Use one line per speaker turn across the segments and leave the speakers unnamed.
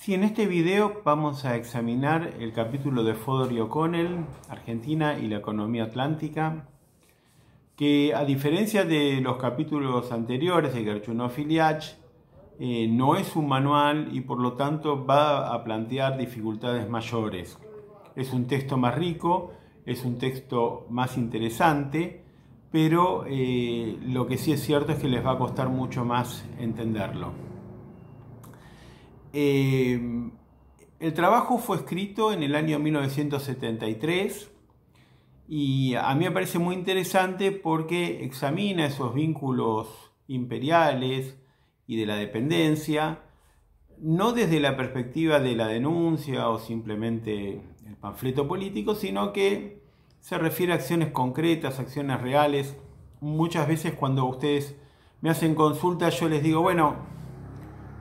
Sí, en este video vamos a examinar el capítulo de Fodor y O'Connell, Argentina y la economía atlántica, que a diferencia de los capítulos anteriores de Gerchunov y Liach, no es un manual y por lo tanto va a plantear dificultades mayores. Es un texto más rico, es un texto más interesante, pero lo que sí es cierto es que les va a costar mucho más entenderlo. El trabajo fue escrito en el año 1973 y a mí me parece muy interesante porque examina esos vínculos imperiales y de la dependencia, no desde la perspectiva de la denuncia o simplemente el panfleto político, sino que se refiere a acciones concretas, acciones reales. Muchas veces cuando ustedes me hacen consultas yo les digo, bueno,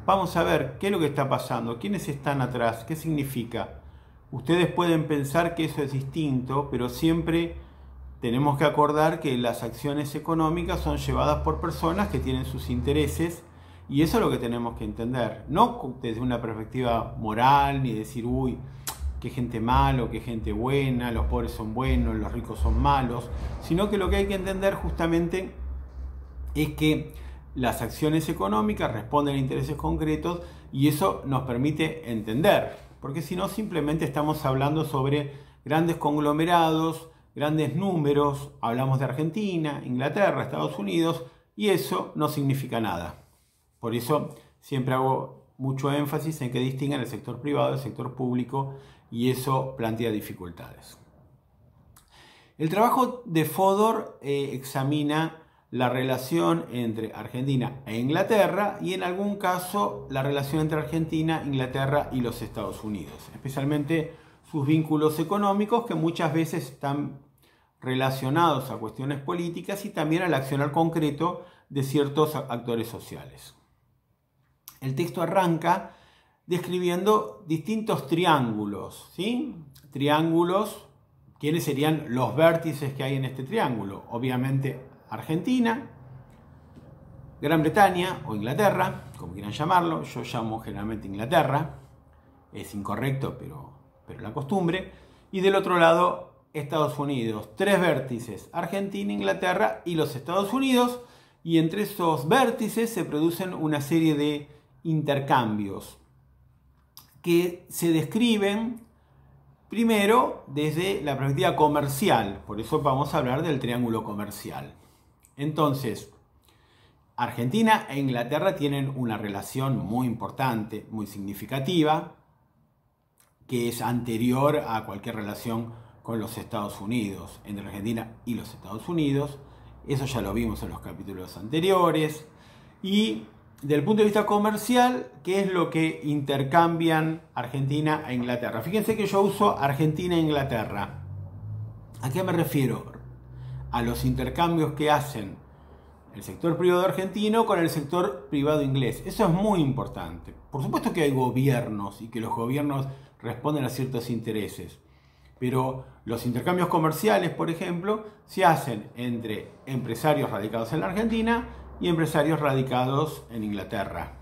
vamos a ver qué es lo que está pasando, quiénes están atrás, qué significa. Ustedes pueden pensar que eso es distinto, pero siempre tenemos que acordar que las acciones económicas son llevadas por personas que tienen sus intereses y eso es lo que tenemos que entender. No desde una perspectiva moral, ni decir, uy, qué gente mala, qué gente buena, los pobres son buenos, los ricos son malos, sino que lo que hay que entender justamente es que las acciones económicas responden a intereses concretos y eso nos permite entender, porque si no simplemente estamos hablando sobre grandes conglomerados, grandes números, hablamos de Argentina, Inglaterra, Estados Unidos y eso no significa nada. Por eso siempre hago mucho énfasis en que distingan el sector privado del sector público y eso plantea dificultades. El trabajo de Fodor examina la relación entre Argentina e Inglaterra y en algún caso la relación entre Argentina, Inglaterra y los Estados Unidos, especialmente sus vínculos económicos que muchas veces están relacionados a cuestiones políticas y también al accionar concreto de ciertos actores sociales. El texto arranca describiendo distintos triángulos, ¿sí? Triángulos, ¿quiénes serían los vértices que hay en este triángulo? Obviamente Argentina, Gran Bretaña o Inglaterra, como quieran llamarlo, yo llamo generalmente Inglaterra, es incorrecto pero la costumbre, y del otro lado Estados Unidos, tres vértices, Argentina, Inglaterra y los Estados Unidos, y entre esos vértices se producen una serie de intercambios que se describen primero desde la perspectiva comercial, por eso vamos a hablar del triángulo comercial. Entonces, Argentina e Inglaterra tienen una relación muy importante, muy significativa, que es anterior a cualquier relación con los Estados Unidos, entre Argentina y los Estados Unidos. Eso ya lo vimos en los capítulos anteriores. Y desde el punto de vista comercial, ¿qué es lo que intercambian Argentina e Inglaterra? Fíjense que yo uso Argentina e Inglaterra. ¿A qué me refiero? A los intercambios que hacen el sector privado argentino con el sector privado inglés. Eso es muy importante. Por supuesto que hay gobiernos y que los gobiernos responden a ciertos intereses, pero los intercambios comerciales, por ejemplo, se hacen entre empresarios radicados en la Argentina y empresarios radicados en Inglaterra,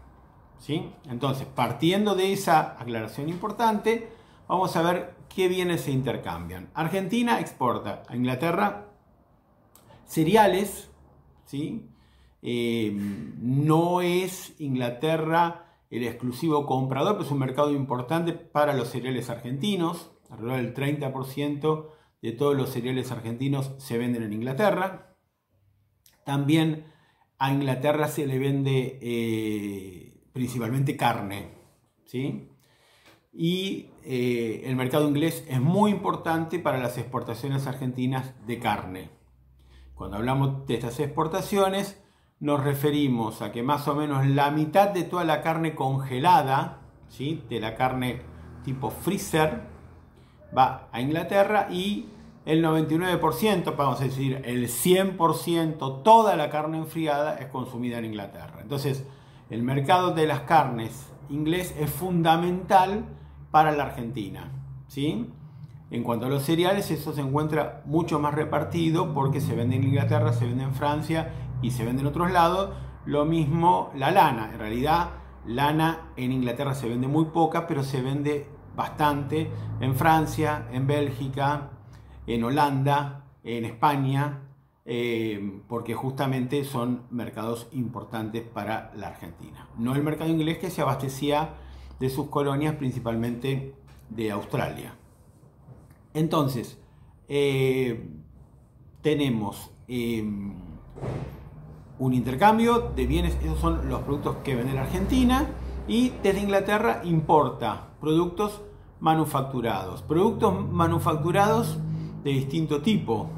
¿sí? Entonces, partiendo de esa aclaración importante, vamos a ver qué bienes se intercambian. Argentina exporta a Inglaterra cereales, ¿sí? No es Inglaterra el exclusivo comprador, pero es un mercado importante para los cereales argentinos. Alrededor del 30% de todos los cereales argentinos se venden en Inglaterra. También a Inglaterra se le vende principalmente carne, ¿sí? Y el mercado inglés es muy importante para las exportaciones argentinas de carne. Cuando hablamos de estas exportaciones, nos referimos a que más o menos la mitad de toda la carne congelada, ¿sí? De la carne tipo freezer, va a Inglaterra y el 99%, vamos a decir el 100%, toda la carne enfriada es consumida en Inglaterra. Entonces, el mercado de las carnes inglés es fundamental para la Argentina, ¿sí? En cuanto a los cereales, eso se encuentra mucho más repartido porque se vende en Inglaterra, se vende en Francia y se vende en otros lados. Lo mismo la lana. En realidad, Lana en Inglaterra se vende muy poca, pero se vende bastante en Francia, en Bélgica, en Holanda, en España, porque justamente son mercados importantes para la Argentina. No el mercado inglés, que se abastecía de sus colonias, principalmente de Australia. Entonces, tenemos un intercambio de bienes, esos son los productos que vende la Argentina, y desde Inglaterra importa productos manufacturados de distinto tipo,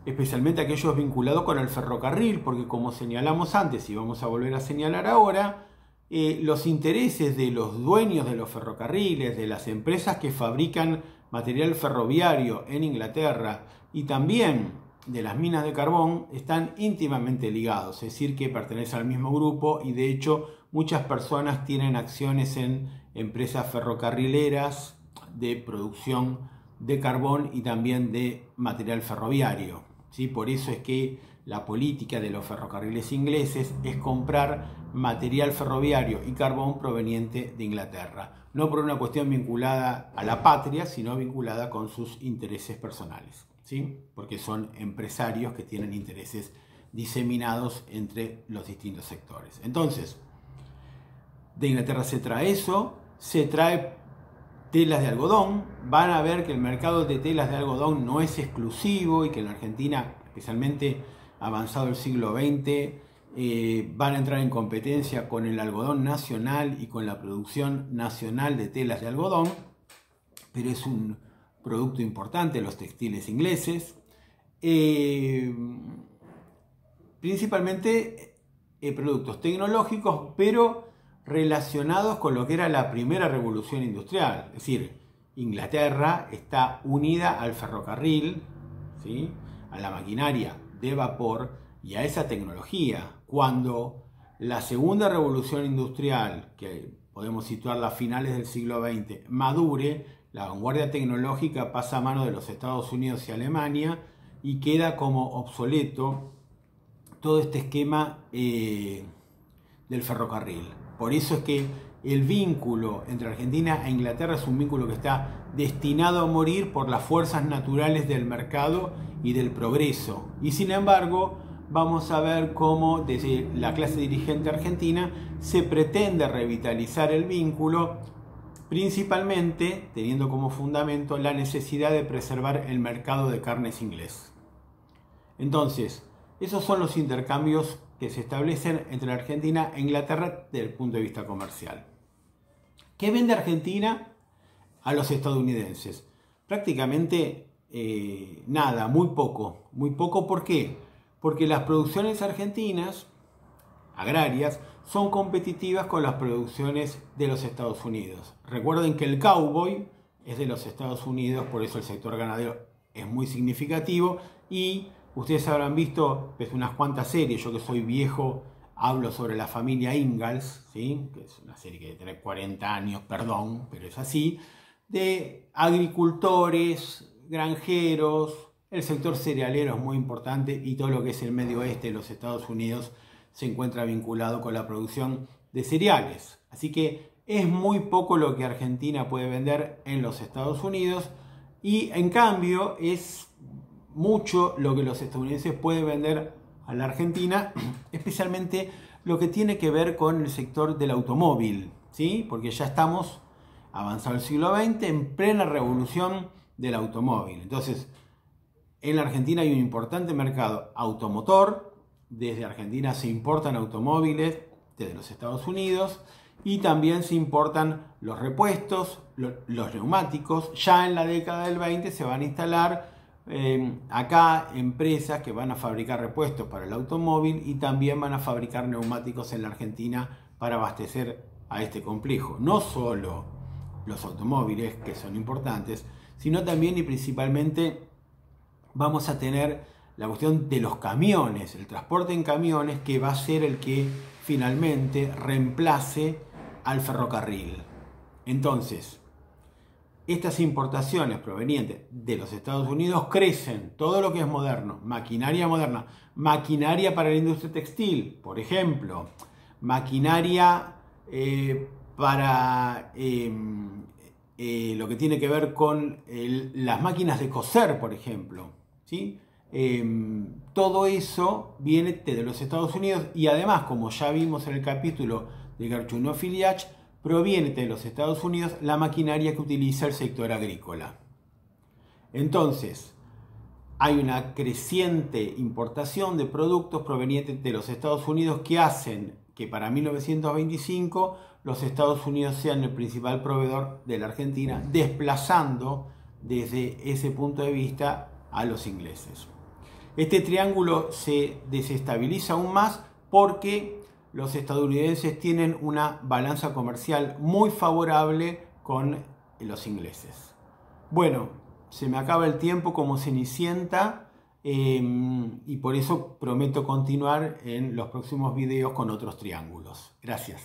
especialmente aquellos vinculados con el ferrocarril, porque como señalamos antes y vamos a volver a señalar ahora, los intereses de los dueños de los ferrocarriles, de las empresas que fabrican material ferroviario en Inglaterra y también de las minas de carbón están íntimamente ligados, es decir, que pertenecen al mismo grupo, y de hecho muchas personas tienen acciones en empresas ferrocarrileras de producción de carbón y también de material ferroviario, ¿sí? Por eso es que la política de los ferrocarriles ingleses es comprar material ferroviario y carbón proveniente de Inglaterra, no por una cuestión vinculada a la patria, sino vinculada con sus intereses personales, ¿sí? Porque son empresarios que tienen intereses diseminados entre los distintos sectores. Entonces, de Inglaterra se trae eso, se trae telas de algodón. Van a ver que el mercado de telas de algodón no es exclusivo y que en la Argentina, especialmente avanzado el siglo XX, van a entrar en competencia con el algodón nacional y con la producción nacional de telas de algodón, pero es un producto importante los textiles ingleses, principalmente productos tecnológicos, pero relacionados con lo que era la primera revolución industrial. Es decir, Inglaterra está unida al ferrocarril, ¿sí?, a la maquinaria de vapor y a esa tecnología. Cuando la segunda revolución industrial, que podemos situarla a finales del siglo XX, madure, la vanguardia tecnológica pasa a manos de los Estados Unidos y Alemania y queda como obsoleto todo este esquema del ferrocarril. Por eso es que el vínculo entre Argentina e Inglaterra es un vínculo que está destinado a morir por las fuerzas naturales del mercado y del progreso. Y sin embargo, vamos a ver cómo desde la clase dirigente argentina se pretende revitalizar el vínculo, principalmente teniendo como fundamento la necesidad de preservar el mercado de carnes inglés. Entonces, esos son los intercambios que se establecen entre la Argentina e Inglaterra desde el punto de vista comercial. ¿Qué vende Argentina a los estadounidenses? Prácticamente nada, muy poco. Muy poco, ¿por qué? Porque las producciones argentinas, agrarias, son competitivas con las producciones de los Estados Unidos. Recuerden que el cowboy es de los Estados Unidos, por eso el sector ganadero es muy significativo, y ustedes habrán visto pues, unas cuantas series. Yo que soy viejo hablo sobre la familia Ingalls, ¿sí?, que es una serie que debe tener 40 años, perdón, pero es así, de agricultores, granjeros. El sector cerealero es muy importante y todo lo que es el medio oeste de los Estados Unidos se encuentra vinculado con la producción de cereales. Así que es muy poco lo que Argentina puede vender en los Estados Unidos y en cambio es mucho lo que los estadounidenses pueden vender a la Argentina, especialmente lo que tiene que ver con el sector del automóvil, ¿sí? Porque ya estamos avanzado el siglo XX en plena revolución del automóvil. Entonces, en la Argentina hay un importante mercado automotor. Desde Argentina se importan automóviles desde los Estados Unidos y también se importan los repuestos, los neumáticos. Ya en la década del 20 se van a instalar acá empresas que van a fabricar repuestos para el automóvil y también van a fabricar neumáticos en la Argentina para abastecer a este complejo. No solo los automóviles, que son importantes, sino también y principalmente vamos a tener la cuestión de los camiones, el transporte en camiones, que va a ser el que finalmente reemplace al ferrocarril. Entonces, estas importaciones provenientes de los Estados Unidos crecen, todo lo que es moderno, maquinaria moderna, maquinaria para la industria textil, por ejemplo, maquinaria para lo que tiene que ver con las máquinas de coser, por ejemplo, ¿sí? Todo eso viene de los Estados Unidos y además, como ya vimos en el capítulo de Gerchunov-Iliach, proviene de los Estados Unidos la maquinaria que utiliza el sector agrícola. Entonces, hay una creciente importación de productos provenientes de los Estados Unidos que hacen que para 1925 los Estados Unidos sean el principal proveedor de la Argentina, desplazando desde ese punto de vista a los ingleses. Este triángulo se desestabiliza aún más porque los estadounidenses tienen una balanza comercial muy favorable con los ingleses. Bueno, se me acaba el tiempo como Cenicienta y por eso prometo continuar en los próximos videos con otros triángulos. Gracias.